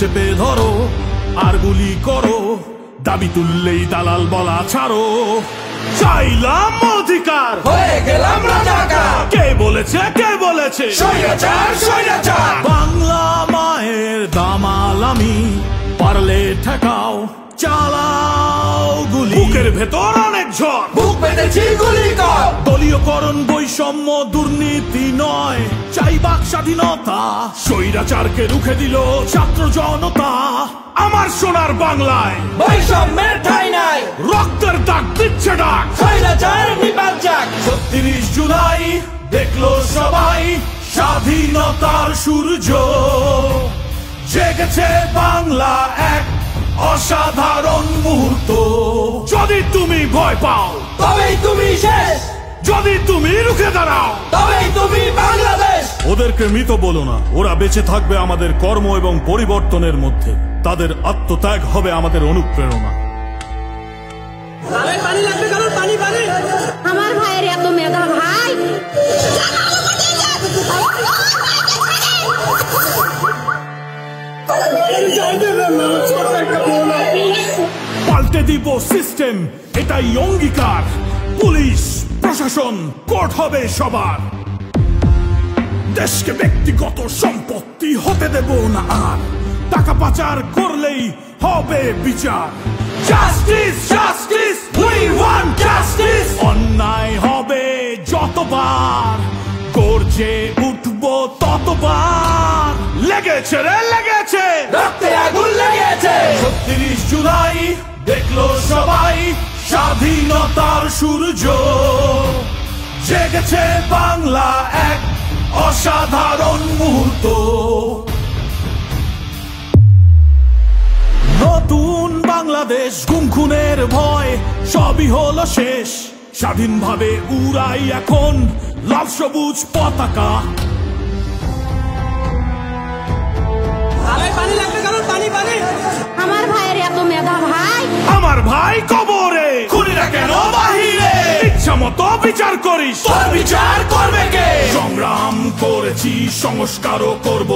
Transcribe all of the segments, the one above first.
চেপে ধরো আর গুলি করো, দাবি তুললেই দালাল বলা ছাড়ো। চাইলাম অধিকার, হয়ে গেলাম রাজাকার। কে বলেছে কে বলেছে স্বৈরাচার স্বৈরাচার। বাংলা মায়ের দামাল আমি, পারলে ঠেকাও চালাও গুলি। বুকের ভেতর অনেক ঝড়, বুক পেতেছি গুলি কর। দলীয়করণ বৈষম্য দুর্নীতি নয়, চাই বাক স্বাধীনতা। স্বৈরাচারকে রুখে দিল ছাত্র জনতা। আমার সোনার বাংলায় বৈষম্যের ঠাঁই নাই, রক্তের দাগ দিচ্ছে ডাক। স্বৈরাচার নিপাত যাক। ৩৬ জুলাই দেখলো সবাই স্বাধীনতার সূর্য, জেগেছে বাংলা এক অসাধারণ মুহূর্ত। যদি তুমি ভয় পাও তবেই তুমি শেষ, যদি তুমি রুখে দাঁড়াও তবেই তুমি বাংলাদেশ। ওদেরকে মৃত বলো না, ওরা বেঁচে থাকবে আমাদের কর্ম এবং পরিবর্তনের মধ্যে। তাদের আত্মত্যাগ হবে আমাদের অনুপ্রেরণা। আমার ভাইয়ের এত মেধা ভাই, পাল্টে দিব সিস্টেম, এটাই অঙ্গীকার। পুলিশ প্রশাসন কোর্ট হবে সবার। দেশকে ব্যক্তিগত সম্পত্তি হতে দেব না আর, টাকা পাচার করলেই হবে বিচার। Justice justice we want justice. অন্যায় হবে যতবার, গর্জে উঠবো ততবার। লেগেছে রে লেগেছে, রক্তে আগুন লেগেছে। ৩৬ জুলাই দেখলো সবাই স্বাধীনতার সূর্য, জেগেছে বাংলা এক অসাধারণ মুহূর্ত। নতুন বাংলাদেশ, গুম খুনের ভয় সবই হলো শেষ। স্বাধীনভাবে উড়াই এখন লাল সবুজ পতাকা। আমার ভাইয়ের এত মেধা ভাই, আমার ভাই কবরে, খুনিরা কেন বাহিরে? ইচ্ছা মতো বিচার করিস, তোর বিচার করবে কে? সংগ্রাম করেছি সংস্কারও করব,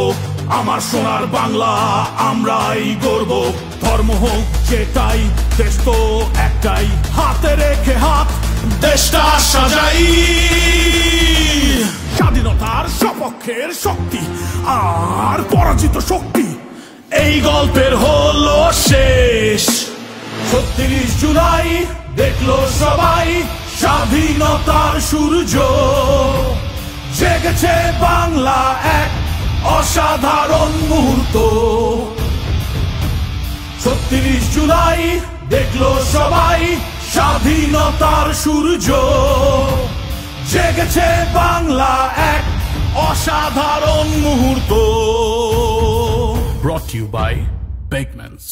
আমার সোনার বাংলা আমরাই গর্ব। ধর্ম হোক যেটাই, দেশ তো একটাই, হাতে রেখে হাত দেশটা সাজাই। স্বাধীনতার সপক্ষের শক্তি আর পরাজিত শক্তি, এই গল্পের হলো শেষ। ৩৬ জুলাই দেখলো সবাই স্বাধীনতার সূর্য, জেগেছে বাংলা এক অসাধারণ মুহূর্ত। ৩৬ জুলাই দেখলো সবাই স্বাধীনতার সূর্য, জেগেছে বাংলা এক অসাধারণ মুহূর্ত। Brought to you by Bakemans.